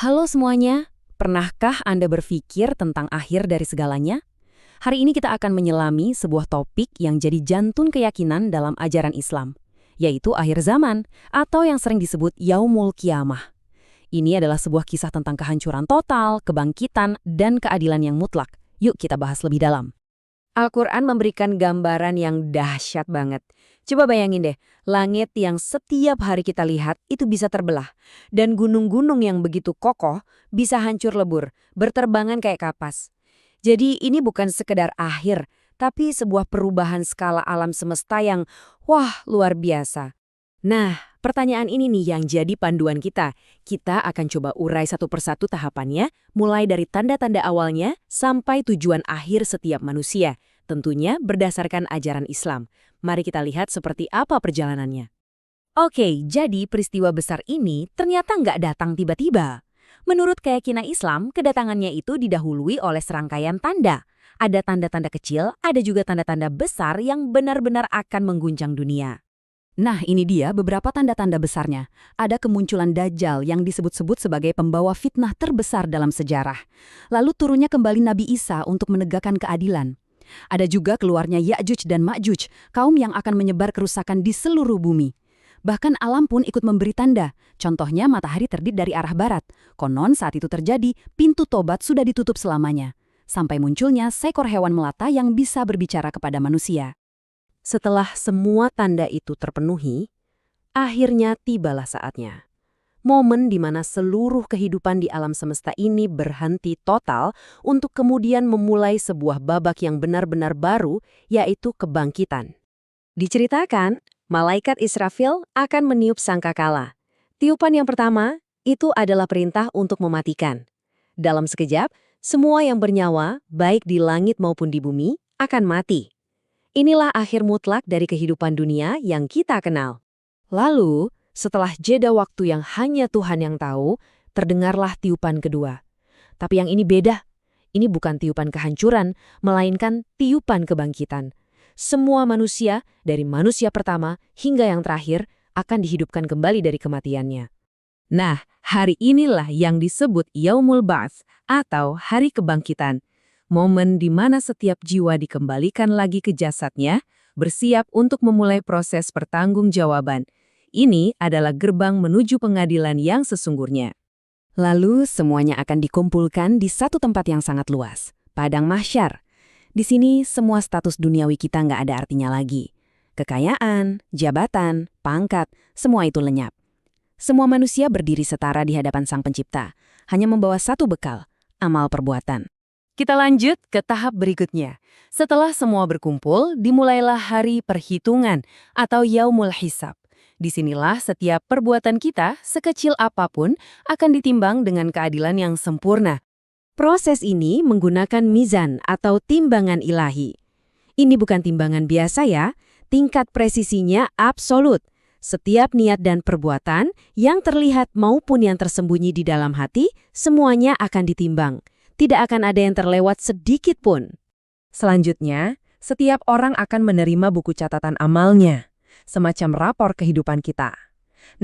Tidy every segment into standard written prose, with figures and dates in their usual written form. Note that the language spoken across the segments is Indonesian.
Halo semuanya, pernahkah Anda berpikir tentang akhir dari segalanya? Hari ini kita akan menyelami sebuah topik yang jadi jantung keyakinan dalam ajaran Islam, yaitu akhir zaman atau yang sering disebut Yaumul Qiyamah. Ini adalah sebuah kisah tentang kehancuran total, kebangkitan, dan keadilan yang mutlak. Yuk kita bahas lebih dalam. Al-Quran memberikan gambaran yang dahsyat banget. Coba bayangin deh, langit yang setiap hari kita lihat itu bisa terbelah. Dan gunung-gunung yang begitu kokoh bisa hancur lebur, berterbangan kayak kapas. Jadi ini bukan sekedar akhir, tapi sebuah perubahan skala alam semesta yang, wah, luar biasa. Nah, pertanyaan ini nih yang jadi panduan kita. Kita akan coba urai satu persatu tahapannya, mulai dari tanda-tanda awalnya sampai tujuan akhir setiap manusia. Tentunya berdasarkan ajaran Islam. Mari kita lihat seperti apa perjalanannya. Oke, jadi peristiwa besar ini ternyata nggak datang tiba-tiba. Menurut keyakinan Islam, kedatangannya itu didahului oleh serangkaian tanda. Ada tanda-tanda kecil, ada juga tanda-tanda besar yang benar-benar akan mengguncang dunia. Nah, ini dia beberapa tanda-tanda besarnya. Ada kemunculan Dajjal yang disebut-sebut sebagai pembawa fitnah terbesar dalam sejarah. Lalu turunnya kembali Nabi Isa untuk menegakkan keadilan. Ada juga keluarnya Ya'juj dan Ma'juj, kaum yang akan menyebar kerusakan di seluruh bumi. Bahkan alam pun ikut memberi tanda. Contohnya matahari terbit dari arah barat. Konon saat itu terjadi, pintu tobat sudah ditutup selamanya. Sampai munculnya seekor hewan melata yang bisa berbicara kepada manusia. Setelah semua tanda itu terpenuhi, akhirnya tibalah saatnya. Momen di mana seluruh kehidupan di alam semesta ini berhenti total untuk kemudian memulai sebuah babak yang benar-benar baru, yaitu kebangkitan. Diceritakan, malaikat Israfil akan meniup sangkakala. Tiupan yang pertama, itu adalah perintah untuk mematikan. Dalam sekejap, semua yang bernyawa, baik di langit maupun di bumi, akan mati. Inilah akhir mutlak dari kehidupan dunia yang kita kenal. Lalu, setelah jeda waktu yang hanya Tuhan yang tahu, terdengarlah tiupan kedua. Tapi yang ini beda. Ini bukan tiupan kehancuran, melainkan tiupan kebangkitan. Semua manusia, dari manusia pertama hingga yang terakhir, akan dihidupkan kembali dari kematiannya. Nah, hari inilah yang disebut Yaumul Ba'ts atau Hari Kebangkitan. Momen di mana setiap jiwa dikembalikan lagi ke jasadnya, bersiap untuk memulai proses pertanggungjawaban. Ini adalah gerbang menuju pengadilan yang sesungguhnya. Lalu semuanya akan dikumpulkan di satu tempat yang sangat luas, Padang Mahsyar. Di sini semua status duniawi kita nggak ada artinya lagi. Kekayaan, jabatan, pangkat, semua itu lenyap. Semua manusia berdiri setara di hadapan Sang Pencipta, hanya membawa satu bekal, amal perbuatan. Kita lanjut ke tahap berikutnya. Setelah semua berkumpul, dimulailah hari perhitungan atau Yaumul Hisab. Disinilah setiap perbuatan kita, sekecil apapun, akan ditimbang dengan keadilan yang sempurna. Proses ini menggunakan mizan atau timbangan ilahi. Ini bukan timbangan biasa ya, tingkat presisinya absolut. Setiap niat dan perbuatan yang terlihat maupun yang tersembunyi di dalam hati, semuanya akan ditimbang. Tidak akan ada yang terlewat sedikit pun. Selanjutnya, setiap orang akan menerima buku catatan amalnya, semacam rapor kehidupan kita.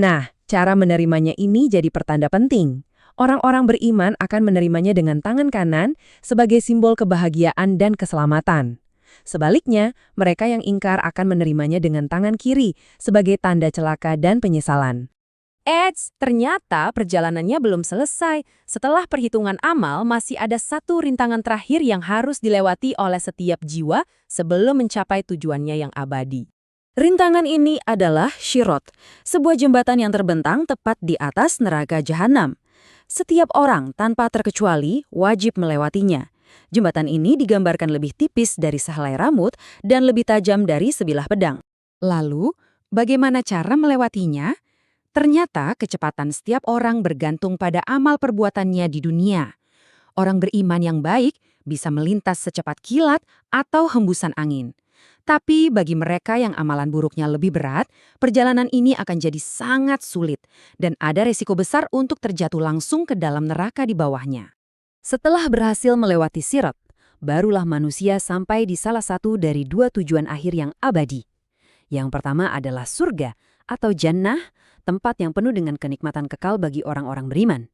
Nah, cara menerimanya ini jadi pertanda penting. Orang-orang beriman akan menerimanya dengan tangan kanan sebagai simbol kebahagiaan dan keselamatan. Sebaliknya, mereka yang ingkar akan menerimanya dengan tangan kiri sebagai tanda celaka dan penyesalan. Ternyata perjalanannya belum selesai. Setelah perhitungan amal, masih ada satu rintangan terakhir yang harus dilewati oleh setiap jiwa sebelum mencapai tujuannya yang abadi. Rintangan ini adalah Syirot, sebuah jembatan yang terbentang tepat di atas neraka Jahanam. Setiap orang tanpa terkecuali wajib melewatinya. Jembatan ini digambarkan lebih tipis dari sehelai rambut dan lebih tajam dari sebilah pedang. Lalu, bagaimana cara melewatinya? Ternyata kecepatan setiap orang bergantung pada amal perbuatannya di dunia. Orang beriman yang baik bisa melintas secepat kilat atau hembusan angin. Tapi bagi mereka yang amalan buruknya lebih berat, perjalanan ini akan jadi sangat sulit dan ada resiko besar untuk terjatuh langsung ke dalam neraka di bawahnya. Setelah berhasil melewati Sirat, barulah manusia sampai di salah satu dari dua tujuan akhir yang abadi. Yang pertama adalah surga atau jannah, tempat yang penuh dengan kenikmatan kekal bagi orang-orang beriman.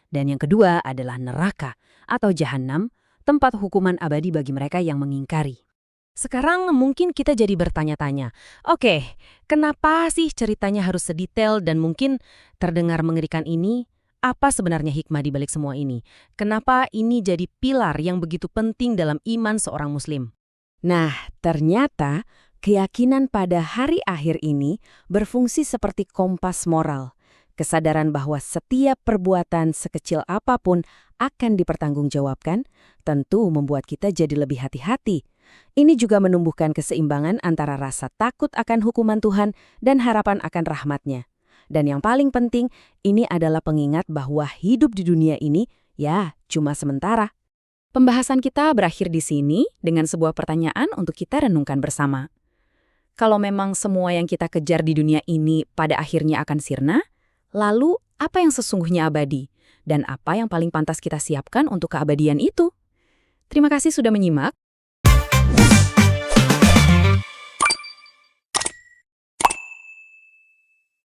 Dan yang kedua adalah neraka atau jahanam, tempat hukuman abadi bagi mereka yang mengingkari. Sekarang mungkin kita jadi bertanya-tanya, oke, kenapa sih ceritanya harus sedetail dan mungkin terdengar mengerikan ini? Apa sebenarnya hikmah di balik semua ini? Kenapa ini jadi pilar yang begitu penting dalam iman seorang muslim? Nah, ternyata keyakinan pada hari akhir ini berfungsi seperti kompas moral. Kesadaran bahwa setiap perbuatan sekecil apapun akan dipertanggungjawabkan, tentu membuat kita jadi lebih hati-hati. Ini juga menumbuhkan keseimbangan antara rasa takut akan hukuman Tuhan dan harapan akan rahmat-Nya. Dan yang paling penting, ini adalah pengingat bahwa hidup di dunia ini, ya, cuma sementara. Pembahasan kita berakhir di sini dengan sebuah pertanyaan untuk kita renungkan bersama. Kalau memang semua yang kita kejar di dunia ini pada akhirnya akan sirna, lalu apa yang sesungguhnya abadi? Dan apa yang paling pantas kita siapkan untuk keabadian itu? Terima kasih sudah menyimak.